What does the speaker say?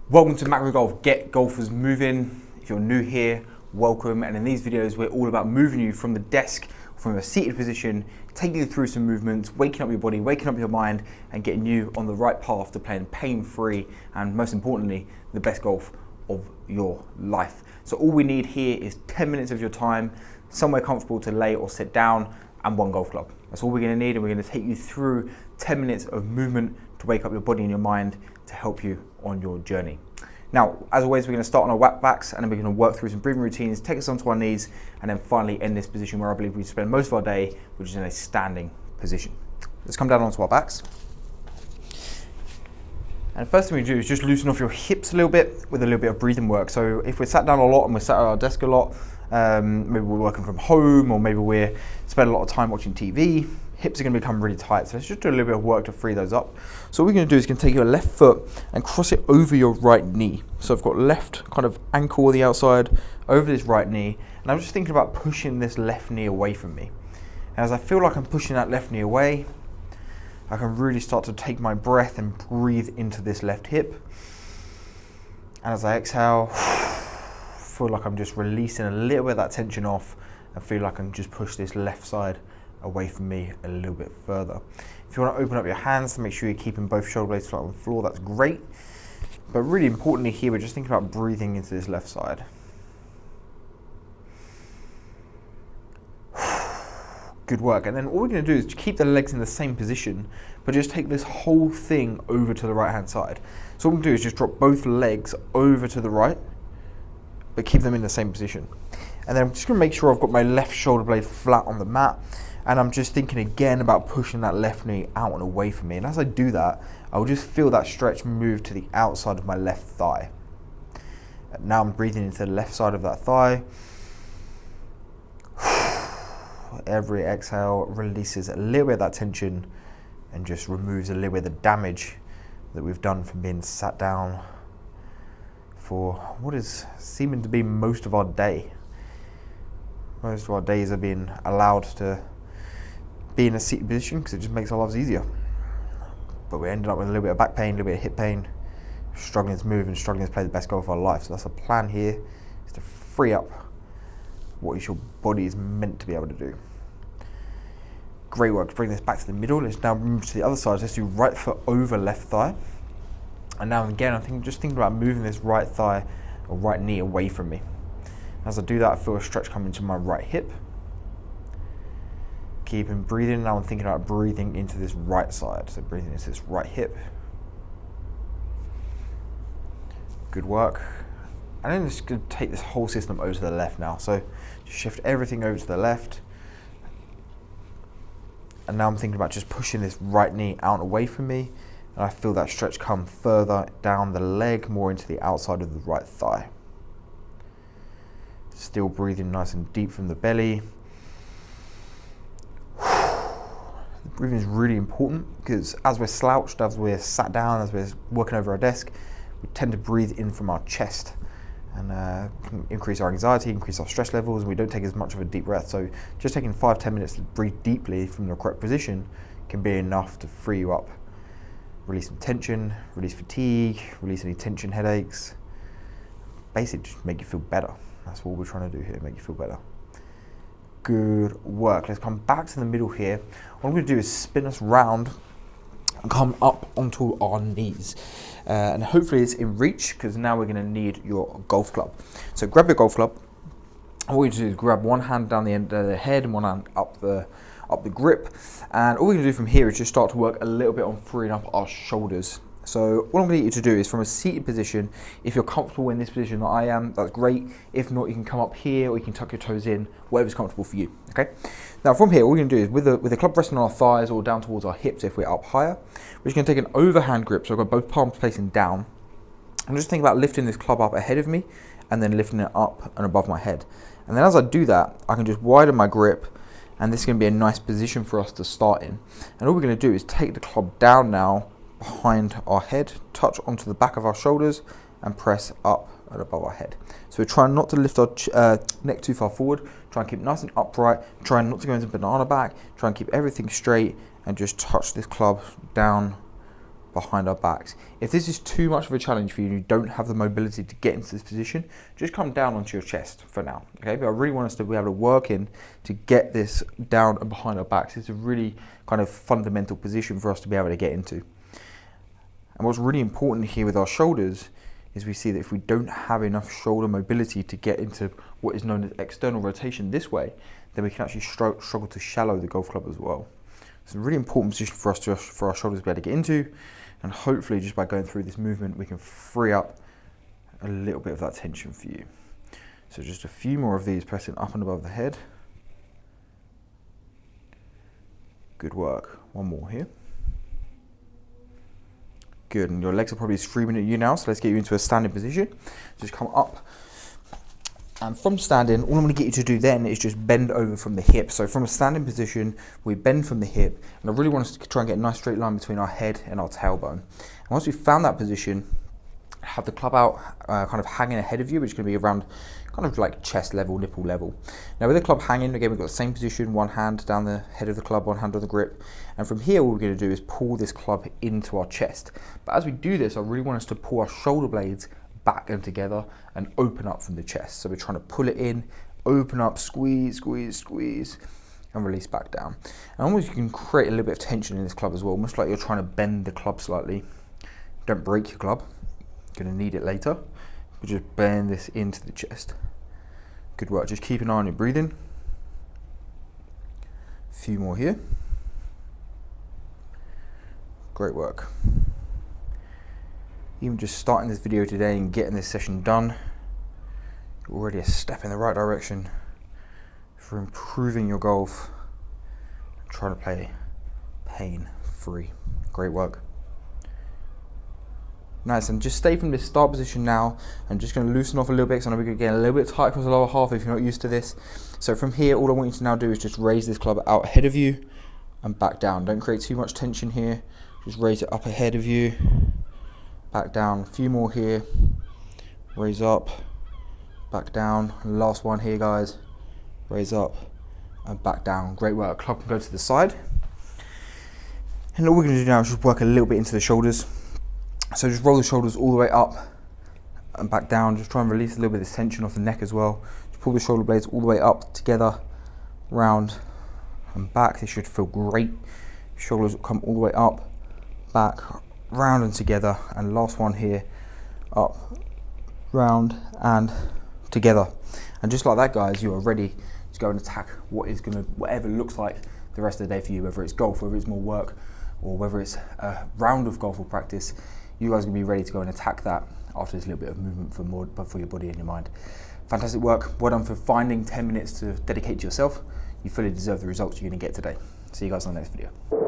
Welcome to Macro Golf, get golfers moving. If you're new here, welcome. And in these videos, we're all about moving you from the desk, from a seated position, taking you through some movements, waking up your body, waking up your mind, and getting you on the right path to playing pain-free and, most importantly, the best golf of your life. So all we need here is 10 minutes of your time, somewhere comfortable to lay or sit down, and one golf club. That's all we're going to need, and we're going to take you through 10 minutes of movement to wake up your body and your mind to help you on your journey. Now, as always, we're going to start on our whack backs, and then we're going to work through some breathing routines, take us onto our knees, and then finally end this position where I believe we spend most of our day, which is in a standing position. Let's come down onto our backs. And the first thing we do is just loosen off your hips a little bit with a little bit of breathing work. So if we're sat down a lot and we're sat at our desk a lot, maybe we're working from home, or maybe we're spending a lot of time watching TV, hips are going to become really tight. So let's just do a little bit of work to free those up. So what we're going to do is going to take your left foot and cross it over your right knee. So I've got left kind of ankle on the outside over this right knee, and I'm just thinking about pushing this left knee away from me. And as I feel like I'm pushing that left knee away, I can really start to take my breath and breathe into this left hip. And as I exhale, feel like I'm just releasing a little bit of that tension off, and feel like I can just push this left side away from me a little bit further. If you want to open up your hands to make sure you're keeping both shoulder blades flat on the floor, that's great. But really importantly here, we're just thinking about breathing into this left side. Good work. And then all we're going to do is keep the legs in the same position, but just take this whole thing over to the right hand side. So what we're going to do is just drop both legs over to the right, but keep them in the same position. And then I'm just going to make sure I've got my left shoulder blade flat on the mat, and I'm just thinking again about pushing that left knee out and away from me. And as I do that, I'll just feel that stretch move to the outside of my left thigh. And now I'm breathing into the left side of that thigh. Every exhale releases a little bit of that tension and just removes a little bit of the damage that we've done from being sat down for what is seeming to be most of our day. Most of our days are being allowed to be in a seated position because it just makes our lives easier. But we ended up with a little bit of back pain, a little bit of hip pain, struggling to move and struggling to play the best golf of our life. So that's a plan here, is to free up what your body is meant to be able to do. Great work. Bring this back to the middle. Let's now move to the other side. Let's do right foot over left thigh. And now again, I'm just thinking about moving this right thigh or right knee away from me. As I do that, I feel a stretch come into my right hip. Keeping breathing. Now I'm thinking about breathing into this right side. So breathing into this right hip. Good work. And then just going to take this whole system over to the left now. So just shift everything over to the left. And now I'm thinking about just pushing this right knee out and away from me. And I feel that stretch come further down the leg, more into the outside of the right thigh. Still breathing nice and deep from the belly. The breathing is really important because as we're slouched, as we're sat down, as we're working over our desk, we tend to breathe in from our chest, and can increase our anxiety, increase our stress levels, and we don't take as much of a deep breath. So just taking 5-10 minutes to breathe deeply from the correct position can be enough to free you up. Release some tension, release fatigue, release any tension, headaches. Basically just make you feel better. That's what we're trying to do here, make you feel better. Good work. Let's come back to the middle here. What I'm going to do is spin us round and come up onto our knees. And hopefully it's in reach, because now we're going to need your golf club. So grab your golf club. All you do is grab one hand down the end of the head and one hand up the grip. And all we're going to do from here is just start to work a little bit on freeing up our shoulders. So what I'm going to get you to do is, from a seated position, if you're comfortable in this position that I am, that's great. If not, you can come up here, or you can tuck your toes in, whatever's comfortable for you, okay? Now from here, all we're going to do is, with the club resting on our thighs or down towards our hips if we're up higher, we're just going to take an overhand grip, so I've got both palms facing down. I'm just thinking about lifting this club up ahead of me, and then lifting it up and above my head. And then as I do that, I can just widen my grip, and this is going to be a nice position for us to start in. And all we're going to do is take the club down now, behind our head, touch onto the back of our shoulders, and press up and above our head. So we're trying not to lift our neck too far forward, try and keep nice and upright, trying not to go into banana back, try and keep everything straight, and just touch this club down behind our backs. If this is too much of a challenge for you and you don't have the mobility to get into this position, just come down onto your chest for now, okay? But I really want us to be able to work in to get this down and behind our backs. It's a really kind of fundamental position for us to be able to get into. And what's really important here with our shoulders is we see that if we don't have enough shoulder mobility to get into what is known as external rotation this way, then we can actually struggle to shallow the golf club as well. It's a really important position for us for our shoulders to be able to get into, and hopefully just by going through this movement we can free up a little bit of that tension for you. So just a few more of these, pressing up and above the head. Good work. One more here. Good, and your legs are probably screaming at you now, so let's get you into a standing position. Just come up. And from standing, all I'm going to get you to do then is just bend over from the hip. So from a standing position, we bend from the hip, and I really want us to try and get a nice straight line between our head and our tailbone. And once we've found that position, have the club out kind of hanging ahead of you, which is going to be around kind of like chest level, nipple level. Now with the club hanging, again, we've got the same position, one hand down the head of the club, one hand on the grip. And from here, what we're going to do is pull this club into our chest. But as we do this, I really want us to pull our shoulder blades back and together and open up from the chest. So we're trying to pull it in, open up, squeeze, squeeze, squeeze, and release back down. And almost you can create a little bit of tension in this club as well, almost like you're trying to bend the club slightly. Don't break your club, you're going to need it later, but just bend this into the chest. Good work, just keep an eye on your breathing. A few more here. Great work. Even just starting this video today and getting this session done, you're already a step in the right direction for improving your golf and trying to play pain-free. Great work. Nice, and just stay from this start position now. I'm just going to loosen off a little bit, because I know we're going to get a little bit tight across the lower half if you're not used to this. So from here, all I want you to now do is just raise this club out ahead of you and back down. Don't create too much tension here. Just raise it up ahead of you. Back down, a few more here, raise up, back down, and last one here guys, raise up and back down. Great work. Club can go to the side. And all we're going to do now is just work a little bit into the shoulders. So just roll the shoulders all the way up and back down, just try and release a little bit of this tension off the neck as well. Just pull the shoulder blades all the way up, together, round and back. This should feel great. Shoulders will come all the way up, back, round and together, and last one here, up, round and together. And just like that guys, you are ready to go and attack whatever looks like the rest of the day for you, whether it's golf, whether it's more work, or whether it's a round of golf or practice. You guys are going to be ready to go and attack that after this little bit of movement for your body and your mind. Fantastic work. Well done for finding 10 minutes to dedicate to yourself. You fully deserve the results you're going to get today. See you guys on the next video.